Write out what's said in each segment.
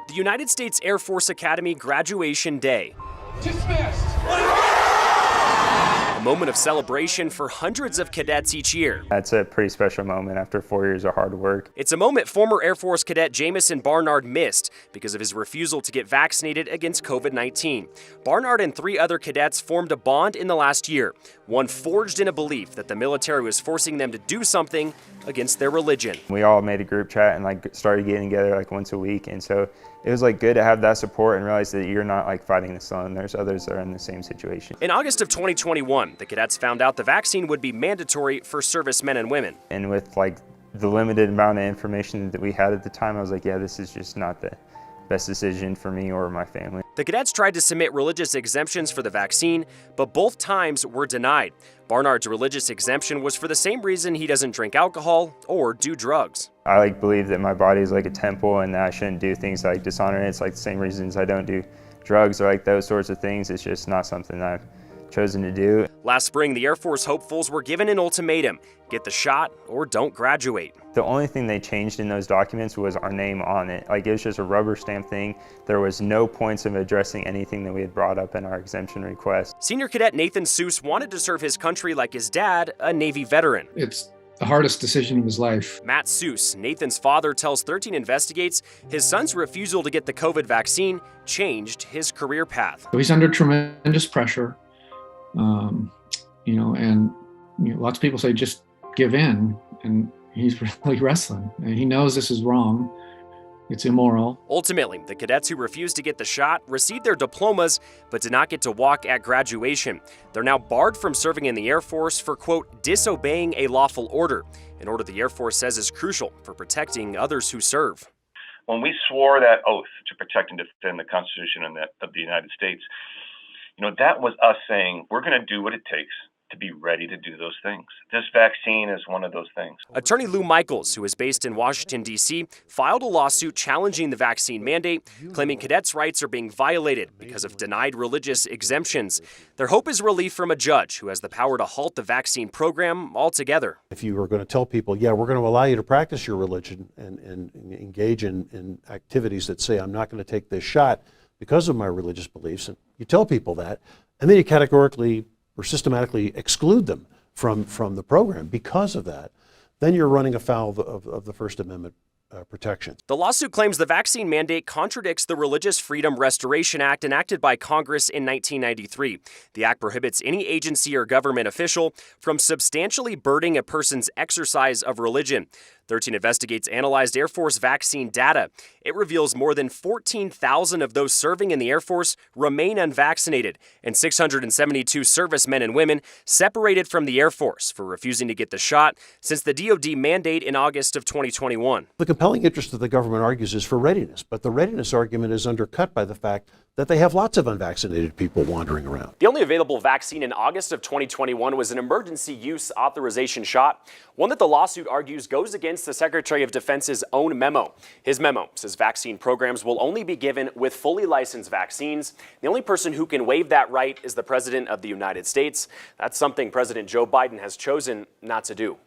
The United States Air Force Academy graduation day. Dismissed. A moment of celebration for hundreds of cadets each year. That's a pretty special moment after 4 years of hard work. It's a moment former Air Force cadet Jameson Barnard missed because of his refusal to get vaccinated against COVID-19. Barnard and 3 other cadets formed a bond in the last year, one forged in a belief that the military was forcing them to do something against their religion. We all made a group chat and started getting together once a week, and so it was good to have that support and realize that you're not fighting this alone. There's others that are in the same situation. In August of 2021, the cadets found out the vaccine would be mandatory for servicemen and women. And with the limited amount of information that we had at the time, I was like, yeah, this is just not the best decision for me or my family. The cadets tried to submit religious exemptions for the vaccine, but both times were denied. Barnard's religious exemption was for the same reason he doesn't drink alcohol or do drugs. I believe that my body is like a temple and that I shouldn't do things that dishonor it. It's the same reasons I don't do drugs or those sorts of things. It's just not something that I've chosen to do. Last spring, the Air Force hopefuls were given an ultimatum: get the shot or don't graduate. The only thing they changed in those documents was our name on it. It was just a rubber stamp thing. There was no points of addressing anything that we had brought up in our exemption request. Senior cadet Nathan Seuss wanted to serve his country like his dad, a Navy veteran. It's the hardest decision of his life. Matt Seuss, Nathan's father, tells 13 Investigates his son's refusal to get the COVID vaccine changed his career path. So he's under tremendous pressure, and lots of people say just give in, and he's really wrestling. And he knows this is wrong. It's immoral. Ultimately, the cadets who refused to get the shot received their diplomas but did not get to walk at graduation. They're now barred from serving in the Air Force for, quote, disobeying a lawful order, an order the Air Force says is crucial for protecting others who serve. When we swore that oath to protect and defend the Constitution of the United States, that was us saying we're going to do what it takes to be ready to do those things. This vaccine is one of those things. Attorney Lou Michaels, who is based in Washington, D.C., filed a lawsuit challenging the vaccine mandate, claiming cadets' rights are being violated because of denied religious exemptions. Their hope is relief from a judge who has the power to halt the vaccine program altogether. If you were going to tell people, yeah, we're going to allow you to practice your religion and engage in activities that say, I'm not going to take this shot because of my religious beliefs, and you tell people that, and then you categorically or systematically exclude them from the program because of that, then you're running afoul of the First Amendment protections. The lawsuit claims the vaccine mandate contradicts the Religious Freedom Restoration Act enacted by Congress in 1993. The act prohibits any agency or government official from substantially burdening a person's exercise of religion. 13 Investigates analyzed Air Force vaccine data. It reveals more than 14,000 of those serving in the Air Force remain unvaccinated, and 672 servicemen and women separated from the Air Force for refusing to get the shot since the DoD mandate in August of 2021. The compelling interest that the government argues is for readiness, but the readiness argument is undercut by the fact that they have lots of unvaccinated people wandering around. The only available vaccine in August of 2021 was an emergency use authorization shot, one that the lawsuit argues goes against the Secretary of Defense's own memo. His memo says vaccine programs will only be given with fully licensed vaccines. The only person who can waive that right is the President of the United States. That's something President Joe Biden has chosen not to do.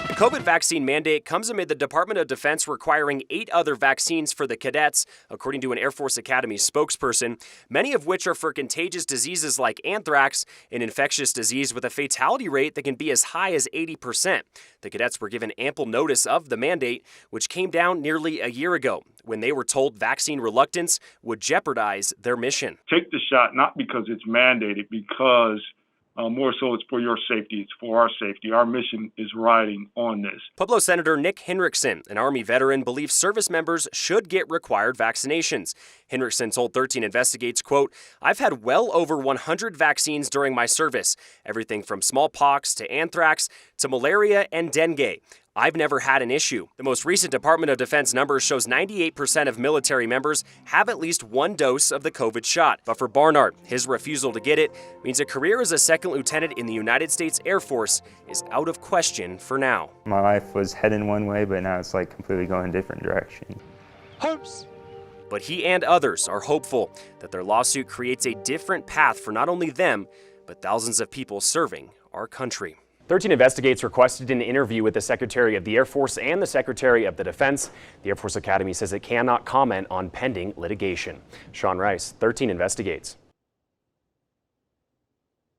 The COVID vaccine mandate comes amid the Department of Defense requiring 8 other vaccines for the cadets, according to an Air Force Academy spokesperson, many of which are for contagious diseases like anthrax, an infectious disease with a fatality rate that can be as high as 80%. The cadets were given ample notice of the mandate, which came down nearly a year ago, when they were told vaccine reluctance would jeopardize their mission. Take the shot, not because it's mandated, because more so it's for your safety, it's for our safety. Our mission is riding on this. Pueblo Senator Nick Henriksen, an Army veteran, believes service members should get required vaccinations. Henriksen told 13 Investigates, quote, I've had well over 100 vaccines during my service, everything from smallpox to anthrax to malaria and dengue. I've never had an issue. The most recent Department of Defense numbers shows 98% of military members have at least one dose of the COVID shot. But for Barnard, his refusal to get it means a career as a second lieutenant in the United States Air Force is out of question for now. My life was heading one way, but now it's completely going a different direction. Hopes. But he and others are hopeful that their lawsuit creates a different path for not only them, but thousands of people serving our country. 13 Investigates requested an interview with the Secretary of the Air Force and the Secretary of the Defense. The Air Force Academy says it cannot comment on pending litigation. Sean Rice, 13 Investigates.